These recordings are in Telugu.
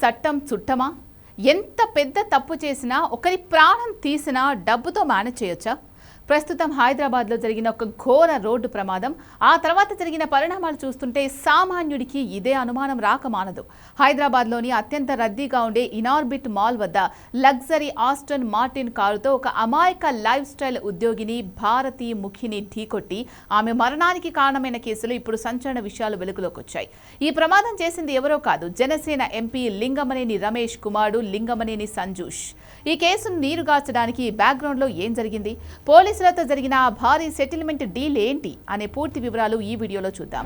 చట్టం చుట్టమా? ఎంత పెద్ద తప్పు చేసినా ఒకరి ప్రాణం తీసినా డబ్బుతో మేనేజ్ చేయొచ్చా? ప్రస్తుతం హైదరాబాద్లో జరిగిన ఒక ఘోర రోడ్డు ప్రమాదం, ఆ తర్వాత జరిగిన పరిణామాలు చూస్తుంటే సామాన్యుడికి ఇదే అనుమానం రాకమానదు. హైదరాబాద్లోని అత్యంత రద్దీగా ఉండే ఇనార్బిట్ మాల్ వద్ద లగ్జరీ ఆస్టన్ మార్టిన్ కారుతో ఒక అమాయక లైఫ్ స్టైల్ ఉద్యోగిని భారతి ముఖిని ఢీకొట్టి ఆమె మరణానికి కారణమైన కేసులో ఇప్పుడు సంచలన విషయాలు వెలుగులోకి వచ్చాయి. ఈ ప్రమాదం చేసింది ఎవరో కాదు, జనసేన ఎంపీ లింగమనేని రమేష్ కుమారుడు లింగమనేని సంజూష్. ఈ కేసును నీరుగార్చడానికి బ్యాక్గ్రౌండ్లో ఏం జరిగింది, పోలీసులతో జరిగిన భారీ సెటిల్మెంట్ డీల్ ఏంటి అనే పూర్తి వివరాలు ఈ వీడియోలో చూద్దాం.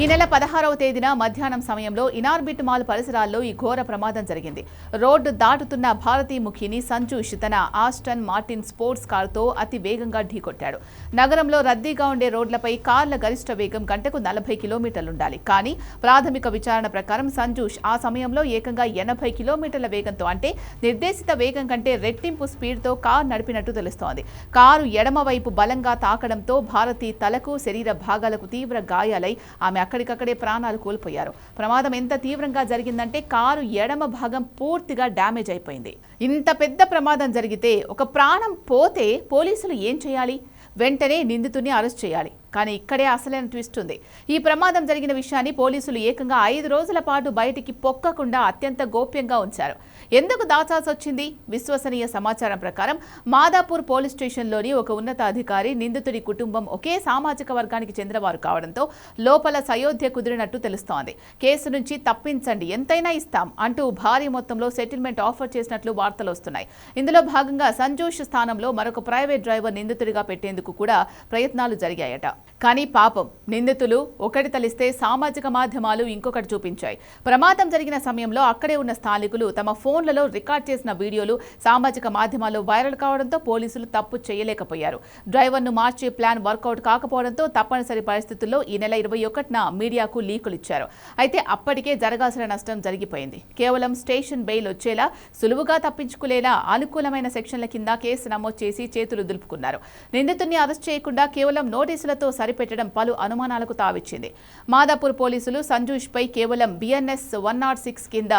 ఈ నెల 16వ తేదీన మధ్యాహ్నం సమయంలో ఇనార్బిట్ మాల్ పరిసరాల్లో ఈ ఘోర ప్రమాదం జరిగింది. రోడ్డు దాటుతున్న భారతీ ముఖిని సంజూష్ తన ఆస్టన్ మార్టిన్ స్పోర్ట్స్ కారుతో అతి వేగంగా ఢీకొట్టాడు. నగరంలో రద్దీగా ఉండే రోడ్లపై కార్ల గరిష్ట వేగం గంటకు 40 కిలోమీటర్లుండాలి. కానీ ప్రాథమిక విచారణ ప్రకారం సంజూష్ ఆ సమయంలో ఏకంగా 80 కిలోమీటర్ల వేగంతో, అంటే నిర్దేశిత వేగం కంటే రెట్టింపు స్పీడ్తో కారు నడిపినట్టు తెలుస్తోంది. కారు ఎడమ వైపు బలంగా తాకడంతో భారతి తలకు, శరీర భాగాలకు తీవ్ర గాయాలై ఆమె అక్కడికక్కడే ప్రాణాలు కోల్పోయారు. ప్రమాదం ఎంత తీవ్రంగా జరిగిందంటే కారు ఎడమ భాగం పూర్తిగా డ్యామేజ్ అయిపోయింది. ఇంత పెద్ద ప్రమాదం జరిగితే ఒక ప్రాణం పోతే పోలీసులు ఏం చేయాలి? వెంటనే నిందితుడిని అరెస్ట్ చేయాలి. కానీ ఇక్కడే అసలైన ట్విస్ట్ ఉంది. ఈ ప్రమాదం జరిగిన విషయాన్ని పోలీసులు ఏకంగా 5 రోజుల పాటు బయటికి పొక్కకుండా అత్యంత గోప్యంగా ఉంచారు. ఎందుకు దాచాల్సి వచ్చింది? విశ్వసనీయ సమాచారం ప్రకారం మాదాపూర్ పోలీస్ స్టేషన్లోని ఒక ఉన్నత అధికారి నిందితుడి కుటుంబం ఒకే సామాజిక వర్గానికి చెందినవారు కావడంతో లోపల సయోధ్య కుదిరినట్టు తెలుస్తోంది. కేసు నుంచి తప్పించండి, ఎంతైనా ఇస్తాం అంటూ భారీ మొత్తంలో సెటిల్మెంట్ ఆఫర్ చేసినట్లు వార్తలు వస్తున్నాయి. ఇందులో భాగంగా సంజూష్ స్థానంలో మరొక ప్రైవేట్ డ్రైవర్ నిందితుడిగా పెట్టేందుకు కూడా ప్రయత్నాలు జరిగాయట. కానీ పాపం, నిందితులు ఒకటి తలిస్తే సామాజిక మాధ్యమాలు ఇంకొకటి చూపించాయి. ప్రమాదం జరిగిన సమయంలో అక్కడే ఉన్న స్థానికులు తమ ఫోన్లలో రికార్డ్ చేసిన వీడియోలు సామాజిక మాధ్యమాల్లో వైరల్ కావడంతో పోలీసులు తప్పు చేయలేకపోయారు. డ్రైవర్ను మార్చే ప్లాన్ వర్కౌట్ కాకపోవడంతో తప్పనిసరి పరిస్థితుల్లో ఈ నెల 21న మీడియాకు లీకులు ఇచ్చారు. అయితే అప్పటికే జరగాల్సిన నష్టం జరిగిపోయింది. కేవలం స్టేషన్ బెయిల్ వచ్చేలా, సులువుగా తప్పించుకునేలా అనుకూలమైన సెక్షన్ల కింద కేసు నమోదు చేసి చేతులు దులుపుకున్నారు. నిందితుడిని అరెస్ట్ చేయకుండా కేవలం నోటీసులతో సరిపెట్టడం పలు అనుమానాలకు తావిచ్చింది. మాదాపూర్ పోలీసులు సంజూష్పై కేవలం BNS 106 కింద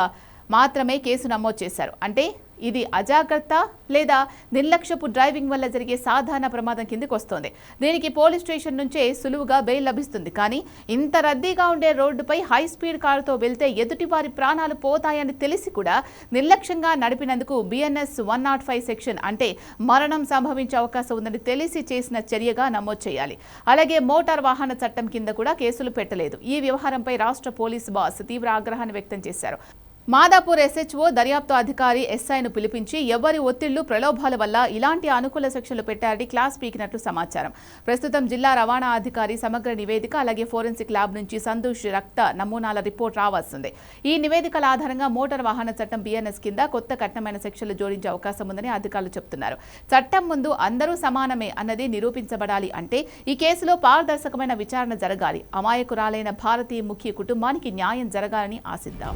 మాత్రమే కేసు నమోదు చేశారు. అంటే ఇది అజాగ్రత్త లేదా నిర్లక్ష్యపు డ్రైవింగ్ వల్ల జరిగే సాధారణ ప్రమాదం కిందకి వస్తోంది. దీనికి పోలీస్ స్టేషన్ నుంచే సులువుగా బెయిల్ లభిస్తుంది. కానీ ఇంత రద్దీగా ఉండే రోడ్డుపై హై స్పీడ్ కారుతో వెళ్తే ఎదుటి వారి ప్రాణాలు పోతాయని తెలిసి కూడా నిర్లక్ష్యంగా నడిపినందుకు BNS 105 సెక్షన్, అంటే మరణం సంభవించే అవకాశం ఉందని తెలిసి చేసిన చర్యగా నమోదు చేయాలి. అలాగే మోటార్ వాహన చట్టం కింద కూడా కేసులు పెట్టలేదు. ఈ వ్యవహారంపై రాష్ట్ర పోలీస్ బాస్ తీవ్ర ఆగ్రహాన్ని వ్యక్తం చేశారు. మాదాపూర్ SHO దర్యాప్తు అధికారి SIను పిలిపించి ఎవరి ఒత్తిళ్లు, ప్రలోభాల వల్ల ఇలాంటి అనుకూల సెక్షన్లు పెట్టారని క్లాస్ పీకినట్లు సమాచారం. ప్రస్తుతం జిల్లా రవాణా అధికారి సమగ్ర నివేదిక, అలాగే ఫోరెన్సిక్ ల్యాబ్ నుంచి సంతోష్ రక్త నమూనాల రిపోర్ట్ రావాల్సిందే. ఈ నివేదికల ఆధారంగా మోటార్ వాహన చట్టం BNS కింద కొత్త కఠినమైన సెక్షన్లు జోడించే అవకాశం ఉందని అధికారులు చెబుతున్నారు. చట్టం ముందు అందరూ సమానమే అన్నది నిరూపించబడాలి అంటే ఈ కేసులో పారదర్శకమైన విచారణ జరగాలి. అమాయకురాలైన భారతీ ముఖి కుటుంబానికి న్యాయం జరగాలని ఆశిద్దాం.